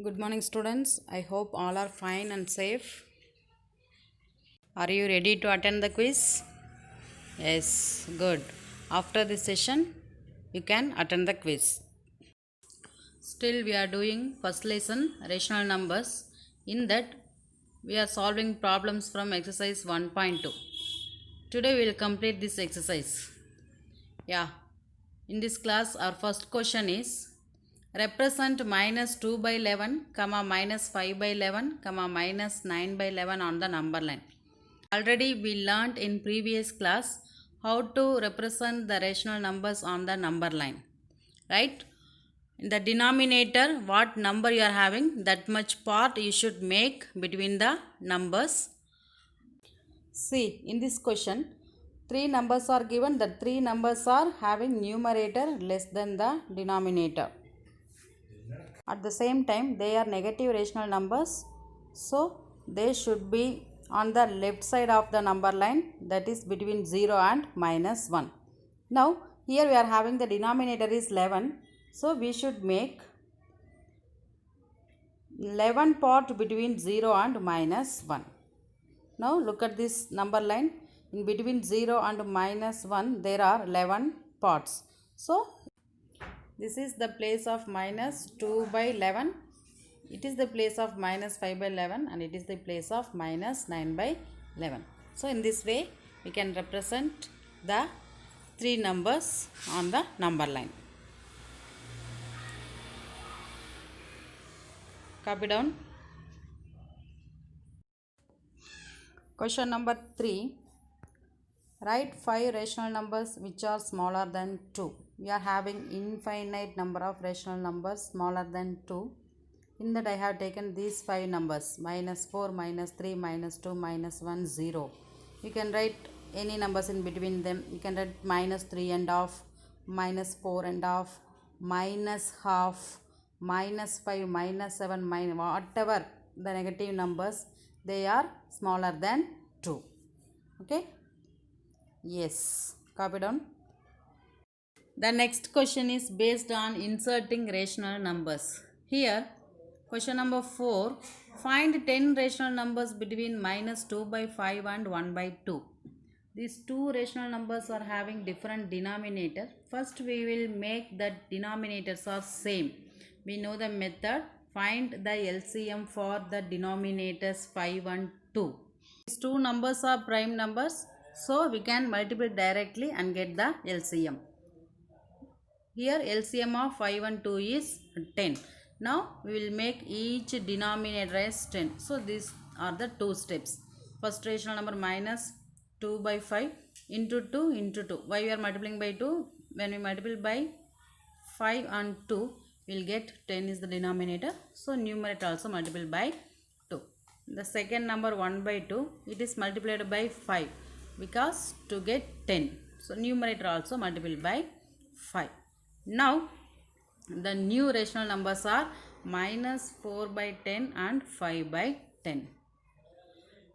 Good morning, students. I hope all are fine and safe. Are you ready to attend the quiz? Yes, good. After this session, you can attend the quiz. Still, we are doing first lesson rational numbers. In that, we are solving problems from exercise 1.2. Today, we will complete this exercise. Yeah, in this class, our first question is represent minus 2 by 11, comma minus 5 by 11, comma minus 9 by 11 on the number line. Already we learnt in previous class how to represent the rational numbers on the number line. Right? In the denominator, what number you are having, that much part you should make between the numbers. See, in this question, three numbers are given. The three numbers are having numerator less than the denominator. At the same time, they are negative rational numbers. So, they should be on the left side of the number line, that is between 0 and minus 1. Now, here we are having the denominator is 11. So, we should make 11 part between 0 and minus 1. Now, look at this number line. In between 0 and minus 1, there are 11 parts. So, this is the place of minus 2 by 11. It is the place of minus 5 by 11 and it is the place of minus 9 by 11. So, in this way, we can represent the three numbers on the number line. Copy down. Question number 3. Write 5 rational numbers which are smaller than 2. We are having infinite number of rational numbers smaller than 2. In that I have taken these 5 numbers, minus 4, minus 3, minus 2, minus 1, 0. You can write any numbers in between them. You can write minus 3 and half, minus 4 and half, minus half, minus 5, minus 7, minus whatever the negative numbers, they are smaller than 2. Okay? Yes. Copy down. The next question is based on inserting rational numbers. Here, question number 4. Find 10 rational numbers between minus 2 by 5 and 1 by 2. These two rational numbers are having different denominator. First, we will make the denominators are same. We know the method. Find the LCM for the denominators 5 and 2. These two numbers are prime numbers. So, we can multiply directly and get the LCM. Here LCM of 5 and 2 is 10. Now we will make each denominator as 10. So these are the two steps. First rational number minus 2 by 5 into 2 into 2. Why we are multiplying by 2? When we multiply by 5 and 2, we will get 10 is the denominator. So numerator also multiplied by 2. The second number 1 by 2, it is multiplied by 5 because to get 10. So numerator also multiplied by 5. Now, the new rational numbers are minus 4 by 10 and 5 by 10.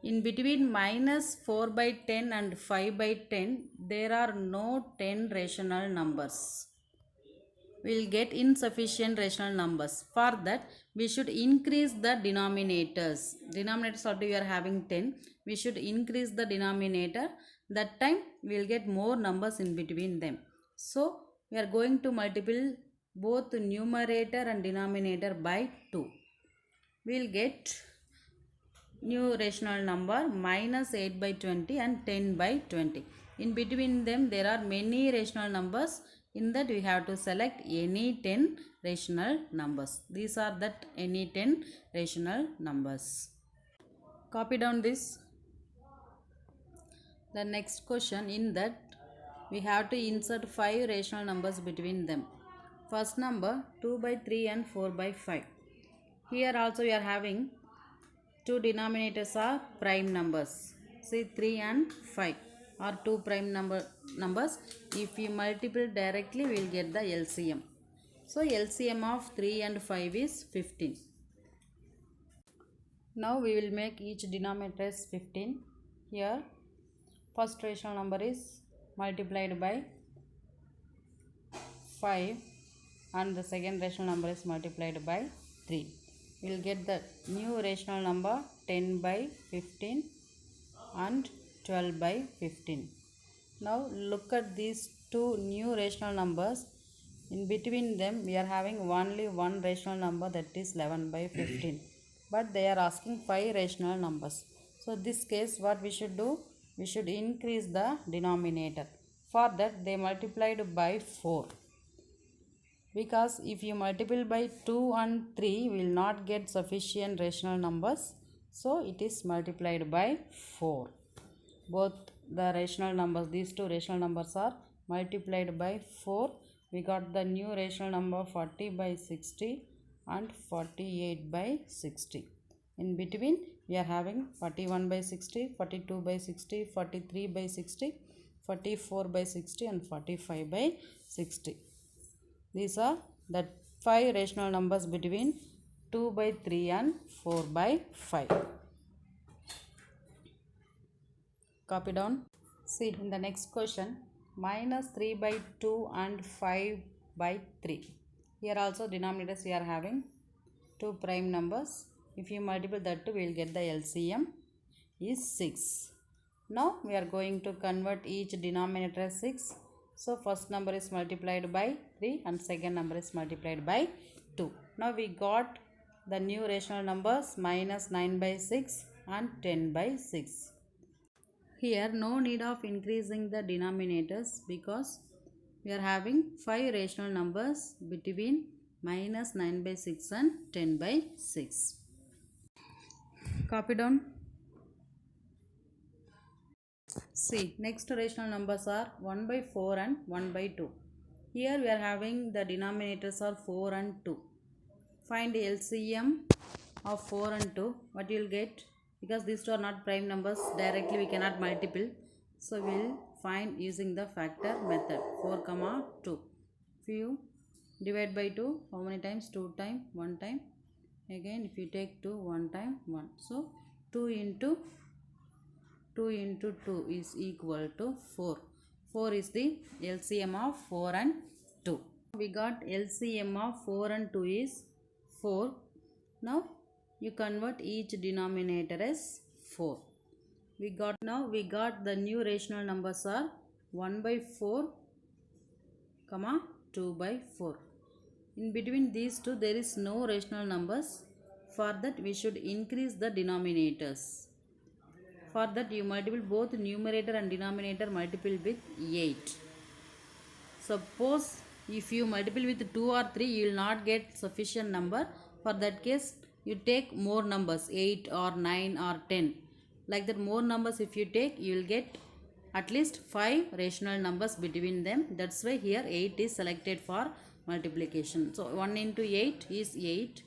In between minus 4 by 10 and 5 by 10, there are no 10 rational numbers. We will get insufficient rational numbers. For that, we should increase the denominators. Denominators already we are having 10. We should increase the denominator. That time, we will get more numbers in between them. So, we are going to multiply both numerator and denominator by 2. We will get new rational number minus 8 by 20 and 10 by 20. In between them there are many rational numbers. In that we have to select any 10 rational numbers. These are that any 10 rational numbers. Copy down this. The next question, in that we have to insert 5 rational numbers between them. First number 2 by 3 and 4 by 5. Here also we are having two denominators are prime numbers. See 3 and 5 are two prime numbers. If we multiply directly, we will get the LCM. So LCM of 3 and 5 is 15. Now we will make each denominator as 15. Here first rational number is multiplied by 5 and the second rational number is multiplied by 3. we will get the new rational number 10 by 15 and 12 by 15. Now look at these two new rational numbers. In between them we are having only one rational number, that is 11 by 15. But they are asking 5 rational numbers. So this case what we should do? We should increase the denominator. For that they multiplied by 4. Because if you multiply by 2 and 3 we will not get sufficient rational numbers. So it is multiplied by 4. Both the rational numbers, these two rational numbers are multiplied by 4. We got the new rational number 40 by 60 and 48 by 60. In between we are having 41 by 60, 42 by 60, 43 by 60, 44 by 60 and 45 by 60. These are the 5 rational numbers between 2 by 3 and 4 by 5. Copy down. See in the next question, minus 3 by 2 and 5 by 3. Here also denominators we are having 2 prime numbers. If you multiply that 2, we will get the LCM is 6. Now we are going to convert each denominator as 6. So first number is multiplied by 3 and second number is multiplied by 2. Now we got the new rational numbers minus 9 by 6 and 10 by 6. Here no need of increasing the denominators because we are having 5 rational numbers between minus 9 by 6 and 10 by 6. Copy down. See, next rational numbers are 1 by 4 and 1 by 2. Here we are having the denominators are 4 and 2. Find LCM of 4 and 2. What you will get? Because these two are not prime numbers, directly we cannot multiple. So we will find using the factor method. 4 comma 2. If you divide by 2, how many times? 2 times, 1 time. Again if you take 2, 1 time, 1. So 2 into 2 is equal to 4. 4 is the LCM of 4 and 2. We got LCM of 4 and 2 is 4. Now you convert each denominator as 4. We got the new rational numbers are 1 by 4, comma 2 by 4. In between these two there is no rational numbers. For that we should increase the denominators. For that you multiply both numerator and denominator multiple with 8. Suppose if you multiply with 2 or 3 you will not get sufficient number. For that case you take more numbers, 8 or 9 or 10. Like that more numbers if you take you will get at least 5 rational numbers between them. That's why here 8 is selected for multiplication. So 1 into 8 is 8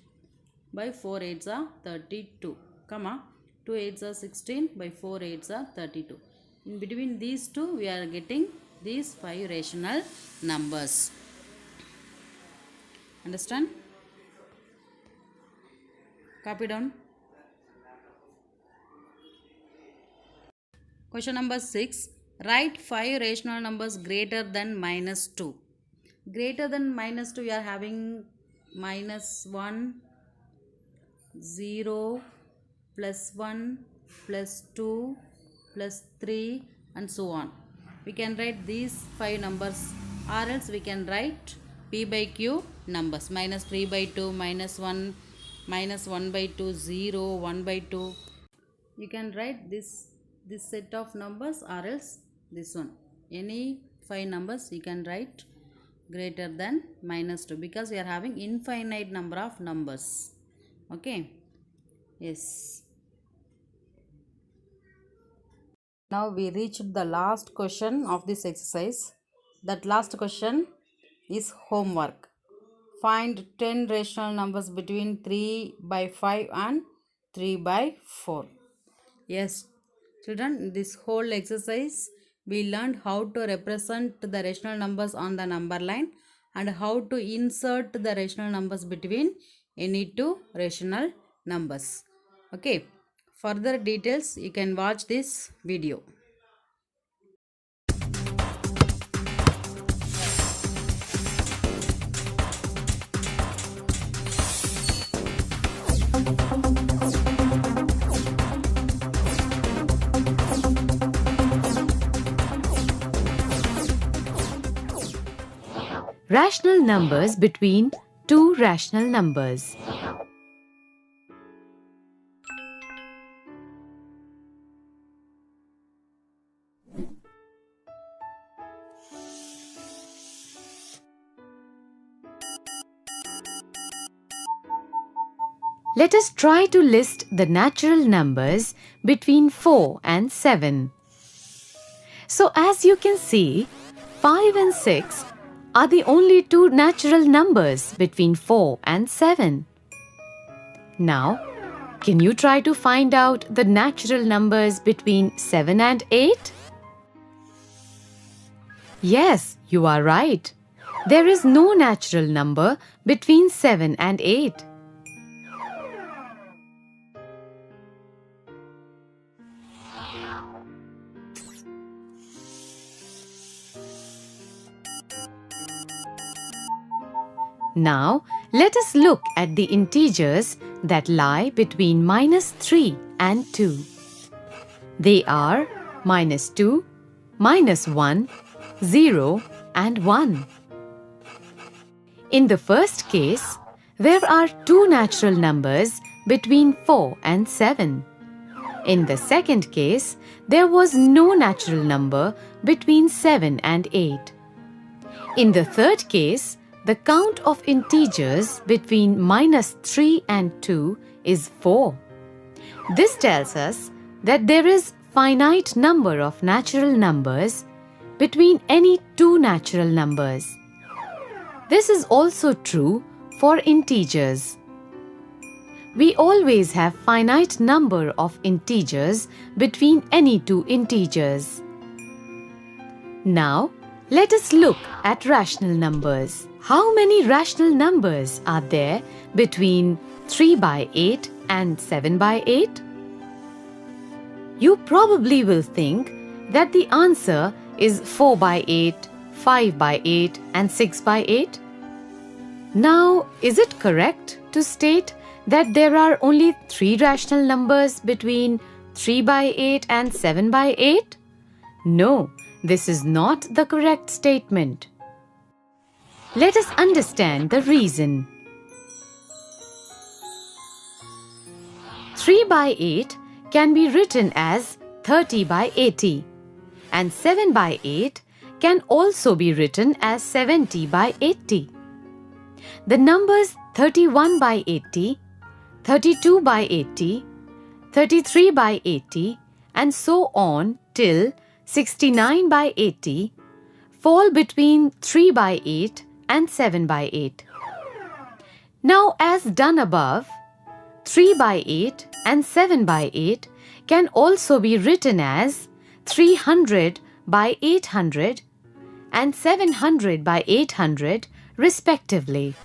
by 4 8s are 32, comma 2 8s are 16 by 4 8s are 32. In between these two we are getting these 5 rational numbers. Understand? Copy down. Question number 6. Write 5 rational numbers greater than minus 2. Greater than minus 2 we are having minus 1, 0, plus 1, plus 2, plus 3 and so on. We can write these 5 numbers or else we can write P by Q numbers. Minus 3 by 2, minus 1, minus 1 by 2, 0, 1 by 2. You can write this set of numbers or else this one. Any 5 numbers you can write greater than minus 2 because we are having infinite number of numbers. Okay. Yes. Now we reached the last question of this exercise. That last question is homework. Find 10 rational numbers between 3 by 5 and 3 by 4. Yes, children, in this whole exercise we learned how to represent the rational numbers on the number line and how to insert the rational numbers between any two rational numbers. Okay, further details you can watch this video. Rational numbers between two rational numbers. Let us try to list the natural numbers between 4 and 7. So as you can see, 5 and 6 are the only two natural numbers between 4 and 7. Now, can you try to find out the natural numbers between 7 and 8? Yes, you are right. There is no natural number between 7 and 8. Now, let us look at the integers that lie between -3 and 2. They are -2, -1, 0 and 1. In the first case, there are two natural numbers between 4 and 7. In the second case, there was no natural number between 7 and 8. In the third case, the count of integers between -3 and 2 is 4. This tells us that there is finite number of natural numbers between any two natural numbers. This is also true for integers. We always have finite number of integers between any two integers. Now, let us look at rational numbers. How many rational numbers are there between 3/8 and 7/8? You probably will think that the answer is 4/8, 5/8 and 6/8. Now, is it correct to state that there are only three rational numbers between 3/8 and 7/8? No, this is not the correct statement. Let us understand the reason. 3/8 can be written as 30/80 and 7/8 can also be written as 70/80. The numbers 31/80, 32/80, 33/80 and so on till 69/80 fall between 3/8 and 7/8. Now, as done above, 3/8 and 7/8 can also be written as 300/800 and 700/800 respectively.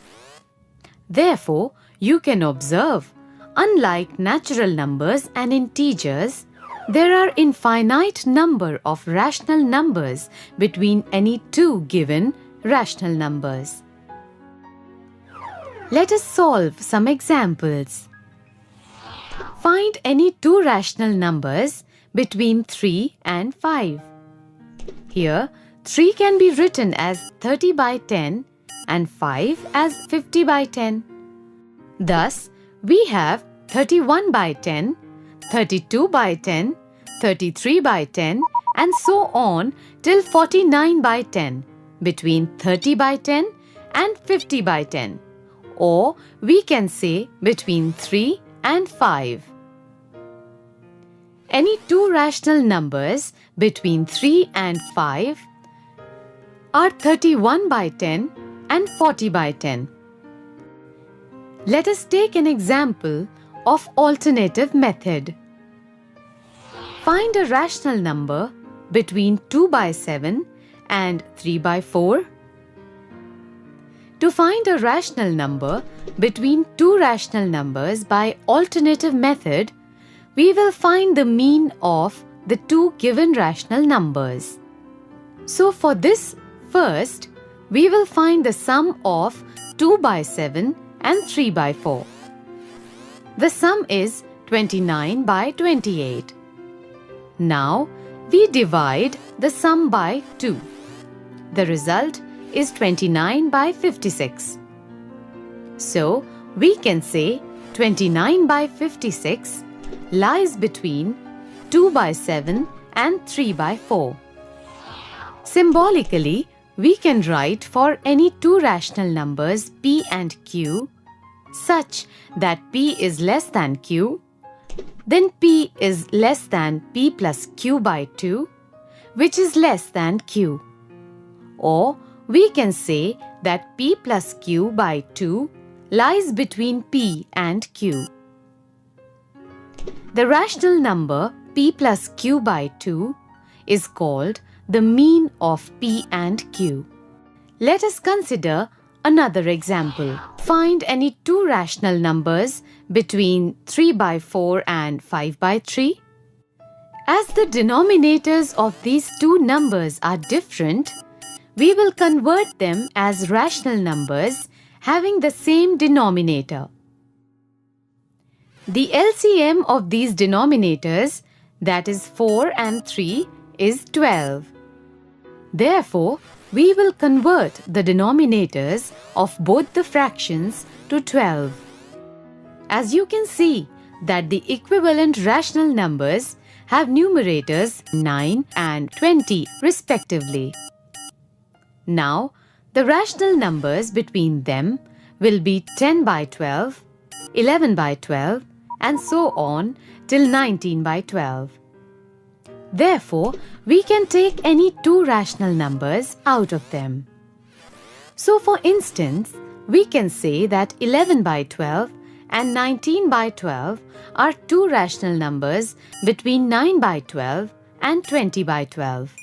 Therefore, you can observe, unlike natural numbers and integers, there are infinite number of rational numbers between any two given rational numbers. Let us solve some examples. Find any two rational numbers between 3 and 5. Here, 3 can be written as 30/10 and 5 as 50/10. Thus, we have 31/10, 32/10, 33/10 and so on till 49/10 between 30/10 and 50/10, or we can say between 3 and 5. Any two rational numbers between 3 and 5 are 31/10 and 40/10. Let us take an example of alternative method. Find a rational number between 2/7 and 3/4. To find a rational number between two rational numbers by alternative method, we will find the mean of the two given rational numbers. So for this, first, we will find the sum of 2/7 and 3/4. The sum is 29 by 28. Now, we divide the sum by 2. The result is 29 by 56. So, we can say 29 by 56 lies between 2 by 7 and 3 by 4. Symbolically, we can write for any two rational numbers p and q such that p is less than q, then p is less than p plus q by 2, which is less than q. Or we can say that p plus q by 2 lies between p and q. The rational number p plus q by 2 is called the mean of p and q. Let us consider another example. Find any two rational numbers between 3 by 4 and 5 by 3. As the denominators of these two numbers are different, we will convert them as rational numbers having the same denominator. The LCM of these denominators, that is 4 and 3, is 12. Therefore, we will convert the denominators of both the fractions to 12. As you can see that the equivalent rational numbers have numerators 9 and 20 respectively. Now, the rational numbers between them will be 10 by 12, 11 by 12, and so on till 19 by 12. Therefore, we can take any two rational numbers out of them. So, for instance, we can say that 11 by 12 and 19 by 12 are two rational numbers between 9 by 12 and 20 by 12.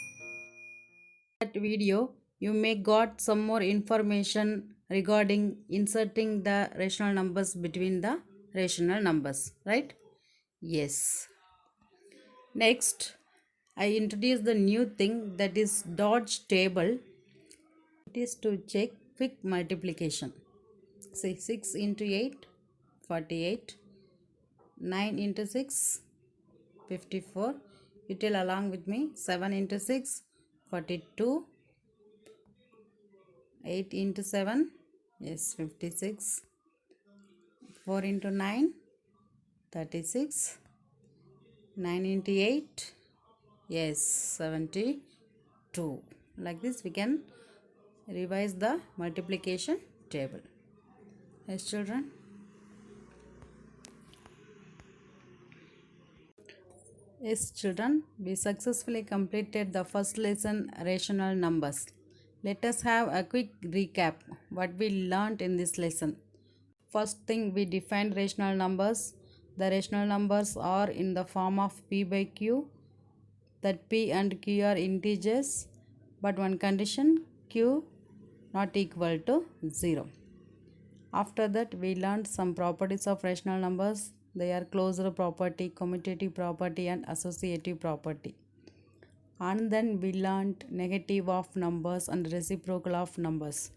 That video, you may got some more information regarding inserting the rational numbers between the rational numbers, right? Yes. Next, I introduce the new thing, that is dodge table. It is to check quick multiplication. Say 6 into 8, 48. 9 into 6, 54. You tell along with me. 7 into 6, 42. 8 into 7, yes, 56. 4 into 9, 36. 9 into 8, yes, 72. Like this we can revise the multiplication table. Yes, children. Yes, children, we successfully completed the first lesson, rational numbers. Let us have a quick recap what we learnt in this lesson. First thing, we defined rational numbers. The rational numbers are in the form of p by q, that p and q are integers, but one condition, q not equal to 0. After that, we learned some properties of rational numbers. They are closure property, commutative property, and associative property. And then we learned negative of numbers and reciprocal of numbers.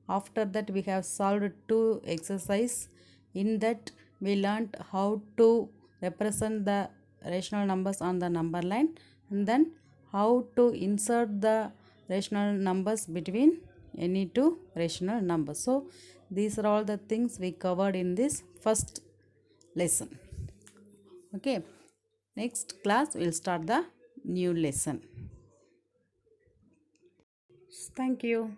After that, we have solved two exercises. In that, we learned how to represent the rational numbers on the number line, and then how to insert the rational numbers between any two rational numbers. So, these are all the things we covered in this first lesson. Okay, next class we'll start the new lesson. Thank you.